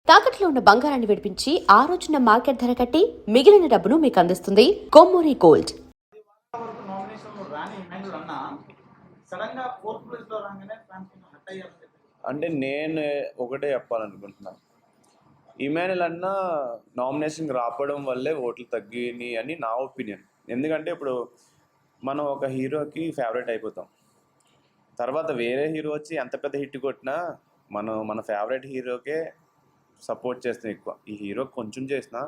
తాకట్లో ఉన్న బంగారాన్ని విడిపించి ఆ రోజున మార్కెట్ ధర కట్టి మిగిలిన డబ్బును మీకు అందిస్తుంది కొమ్మూరి గోల్డ్. అంటే నేను ఒకటే చెప్పాలనుకుంటున్నాను, ఇమాన్యుల్ అన్న నామినేషన్కి రావడం వల్లే ఓట్లు తగ్గినాయి అని నా ఒపీనియన్. ఎందుకంటే ఇప్పుడు మనం ఒక హీరోకి ఫేవరెట్ అయిపోతాం, తర్వాత వేరే హీరో వచ్చి ఎంత పెద్ద హిట్ కొట్టినా మన ఫేవరెట్ హీరోకే సపోర్ట్ చేస్తాం ఎక్కువ. ఈ హీరో కొంచెం చేసినా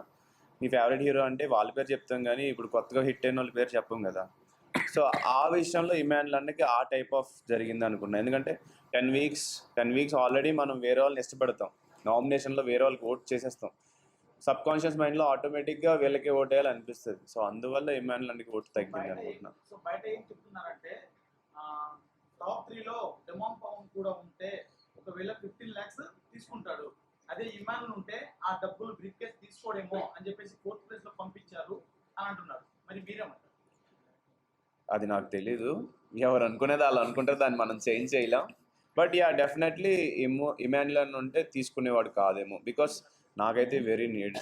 మీ ఫేవరెట్ హీరో అంటే వాళ్ళ పేరు చెప్తాం, కానీ ఇప్పుడు కొత్తగా హిట్ అయిన వాళ్ళ పేరు చెప్పం కదా. సో ఆ విషయంలో ఇమాన్యుల్ అన్నకి ఆ టైప్ ఆఫ్ జరిగింది అనుకున్నాను. ఎందుకంటే 10 వీక్స్ ఆల్రెడీ మనం వేరే వాళ్ళని ఇష్టపడతాం, నామినేషన్లో వేరే వాళ్ళకి ఓట్ చేసేస్తాం, సబ్ కాన్షియస్ మైండ్లో ఆటోమేటిక్గా వీళ్ళకి ఓట్ వేయాలి అనిపిస్తుంది. సో అందువల్ల ఇమాన్యుల్ అన్నకి ఓటు తగ్గింది అనుకుంటున్నాను. సో బయట ఏం చెప్తున్నారంటే టాప్ 3లో డెమాన్ పవన్ కూడా ఉంటే ఒకవేళ 15 lakhs తీసుకుంటాడు, అదే ఇమాన్యుల్ ఉంటే ఆ డబ్బులు బ్రీఫ్ కేస్ తీసుకోడేమో అని చెప్పేసి 4th place లో పంపించారు అని అంటున్నారు. మరి మీరేమంటారు? అది నాకు తెలీదు, ఎవరు అనుకునేది వాళ్ళు అనుకుంటారు, దాన్ని మనం చేంజ్ చేయలేం. బట్ యా, డెఫినెట్లీ ఇమాన్యుల్ అని ఉంటే తీసుకునేవాడు కాదేమో, బికాస్ నాకైతే వెరీ నీడ్.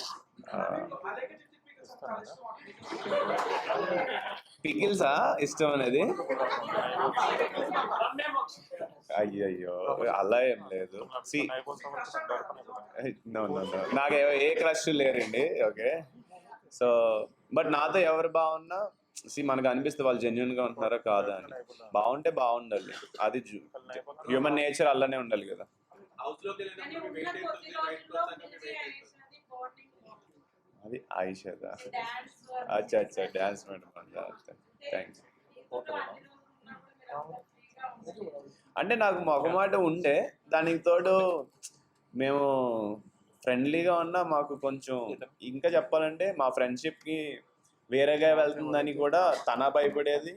పికిల్సా ఇష్టం అనేది? అయ్యయ్యో, అలా ఏం లేదు. నాకు ఏ క్రష్ లేరండి. ఓకే, సో బట్ నాతో ఎవరు బాగున్నా మనకు అనిపిస్తుంది వాళ్ళు జెన్యున్గా ఉంటున్నారా కాదా అని. బాగుంటే బాగుండాలి, అది హ్యూమన్ నేచర్ అలానే ఉండాలి కదా. అది ఆయిషదా? అచ్చా అచ్చా, డ్యాన్స్ మేడం. థ్యాంక్స్. అంటే నాకు మొగమాట ఉండే, దానికి తోడు మేము ఫ్రెండ్లీగా ఉన్నా, మాకు కొంచెం ఇంకా చెప్పాలంటే మా ఫ్రెండ్షిప్కి వేరేగా వెళ్తుందని కూడా తన భయపడేది,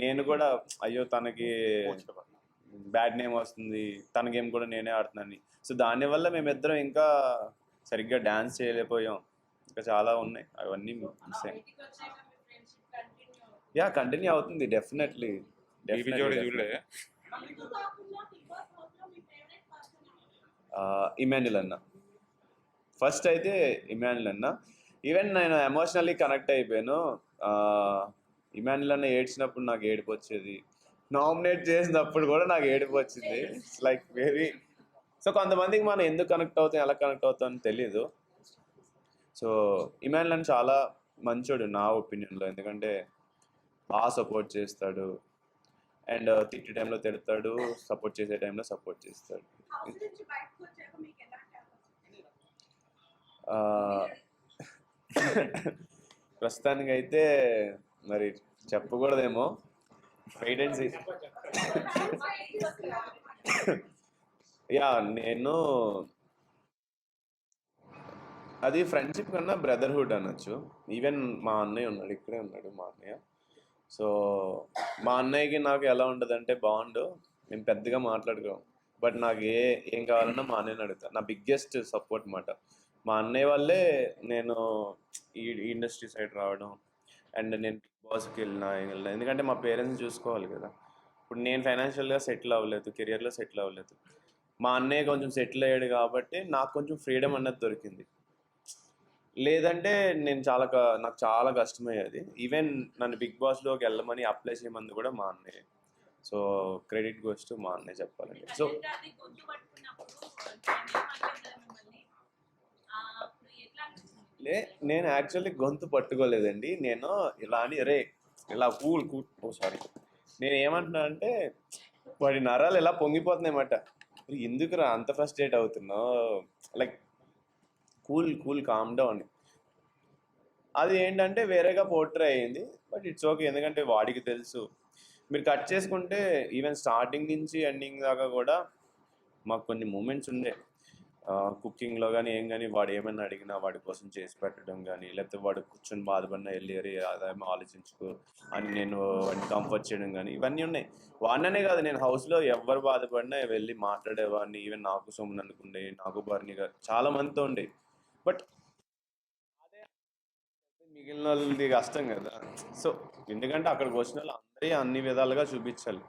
నేను కూడా అయ్యో తనకి బ్యాడ్ నేమ్ వస్తుంది, తన గేమ్ కూడా నేనే ఆడుతున్నాను. సో దానివల్ల మేమిద్దరం ఇంకా సరిగ్గా డ్యాన్స్ చేయలేకపోయాం. ఇంకా చాలా ఉన్నాయి, అవన్నీ మిస్ అయ్యాయి. యా, కంటిన్యూ అవుతుంది డెఫినెట్లీ. ఇమాన్యుల్ అన్న ఫస్ట్ అయితే, ఇమాన్యుల్ అన్న ఈవెన్ నేను ఎమోషనల్లీ కనెక్ట్ అయిపోయాను. ఇమాన్యుల్ అన్న ఏడ్చినప్పుడు నాకు ఏడుపు వచ్చేది, నామినేట్ చేసినప్పుడు కూడా నాకు ఏడుపు వచ్చింది. It's like very. సో కొంతమందికి మనం ఎందుకు కనెక్ట్ అవుతాం, ఎలా కనెక్ట్ అవుతాం అని తెలీదు. సో ఇమాన్యుల్ అన్న చాలా మంచోడు నా ఒపీనియన్లో, ఎందుకంటే బాగా సపోర్ట్ చేస్తాడు, అండ్ తిట్టే టైంలో తిడతాడు, సపోర్ట్ చేసే టైంలో సపోర్ట్ చేస్తాడు. ప్రస్తుతానికి అయితే మరి చెప్పకూడదేమో, వెయిట్ అండ్ సీ. యా, నేను అది ఫ్రెండ్షిప్ కన్నా బ్రదర్హుడ్ అనొచ్చు. ఈవెన్ మా అన్నయ్య ఉన్నాడు, ఇక్కడే ఉన్నాడు మా అన్నయ్య. సో మా అన్నయ్యకి నాకు ఎలా ఉంటుందంటే బాండ్, మేము పెద్దగా మాట్లాడుకోం, బట్ నాకు ఏం కావాలన్నా మా అన్నయ్యని అడుగుతాను. నా బిగ్గెస్ట్ సపోర్ట్ మాట మా అన్నయ్య వల్లే నేను ఈ ఇండస్ట్రీ సైడ్ రావడం, అండ్ నేను బిగ్ బాస్కి వెళ్ళినా. ఎందుకంటే మా పేరెంట్స్ని చూసుకోవాలి కదా. ఇప్పుడు నేను ఫైనాన్షియల్గా సెటిల్ అవ్వలేదు, కెరియర్లో సెటిల్ అవ్వలేదు, మా అన్నయ్య కొంచెం సెటిల్ అయ్యాడు కాబట్టి నాకు కొంచెం ఫ్రీడమ్ అన్నది దొరికింది. లేదంటే నాకు చాలా కష్టమయ్యేది. ఈవెన్ నన్ను బిగ్ బాస్లోకి వెళ్ళమని అప్లై చేయమంది కూడా మా అన్నయ్య. సో క్రెడిట్ గోస్ టు మా అన్నయ్య చెప్పాలండి. సో నేను యాక్చువల్లీ గొంతు పట్టుకోలేదండి. నేను ఇలా అని ఇలా సారీ, నేను ఏమంటున్నా అంటే వాడి నరాలు ఇలా పొంగిపోతున్నాయన్నమాట. ఎందుకురా అంత ఫ్రస్ట్రేట్ అవుతున్నావు, లైక్ కూల్ కామ్ డౌన్. అది ఏంటంటే వేరేగా పోర్ట్రే అయ్యింది, బట్ ఇట్స్ ఓకే, ఎందుకంటే వాడికి తెలుసు. మీరు కట్ చేసుకుంటే ఈవెన్ స్టార్టింగ్ నుంచి ఎండింగ్ దాకా కూడా మాకు కొన్ని మూమెంట్స్ ఉండే, కుకింగ్లో కానీ ఏం కానీ వాడు ఏమైనా అడిగినా వాడి కోసం చేసి పెట్టడం కానీ, లేకపోతే వాడు కూర్చొని బాధపడినా వెళ్ళి అదేమో ఆలోచించుకో అని నేను వాడిని కంఫర్ట్ చేయడం కానీ, ఇవన్నీ ఉన్నాయి. వాడిననే కాదు, నేను హౌస్లో ఎవరు బాధపడినా వెళ్ళి మాట్లాడేవాడిని. ఈవెన్ నాకు సోమన్ అనుకుండే, నాకు బర్ని గారు, చాలా మందితో ఉండే. బట్ అదే మిగిలిన వాళ్ళది కష్టం కదా. సో ఎందుకంటే అక్కడికి వచ్చిన వాళ్ళు అందరి అన్ని విధాలుగా చూపించాలి.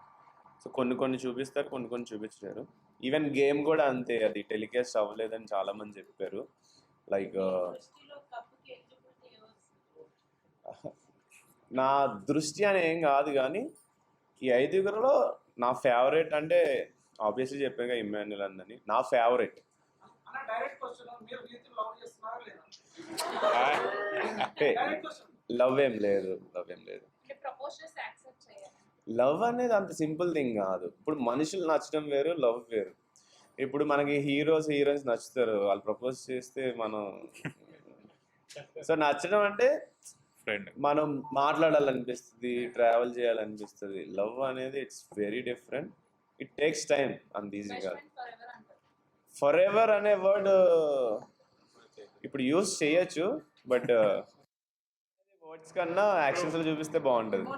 సో కొన్ని చూపిస్తారు, కొన్ని చూపించలేరు. ఈవెన్ గేమ్ కూడా అంతే, అది టెలికాస్ట్ అవ్వలేదని చాలామంది చెప్పారు. లైక్ నా దృష్టి అని ఏం కాదు, కానీ ఈ 5 నా ఫేవరెట్ అంటే ఆబ్వియస్లీ చెప్పాక ఇమ్మాన్యుల్ అందని నా ఫేవరెట్. అన్న డైరెక్ట్ క్వశ్చన్, మీరు వీరిని లవ్ చేస్తున్నారా లేదా? Direct question. లవ్ ఏం లేదు. లవ్ అనేది అంత సింపుల్ థింగ్ కాదు. ఇప్పుడు మనుషులు నచ్చడం వేరు, లవ్ వేరు. ఇప్పుడు మనకి హీరోయిన్స్ నచ్చుతారు, వాళ్ళు ప్రపోజ్ చేస్తే మనం సో నచ్చడం అంటే మనం మాట్లాడాలనిపిస్తుంది, ట్రావెల్ చేయాలనిపిస్తుంది. లవ్ అనేది it's very different, it takes time, అంత ఈజీ కాదు. ఫర్ ఎవర్ అనే వర్డ్ ఇప్పుడు యూజ్ చేయొచ్చు, బట్ వర్డ్స్ కన్నా యాక్షన్స్లో చూపిస్తే బాగుంటుంది.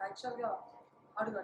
యాక్చువల్గా అడుగు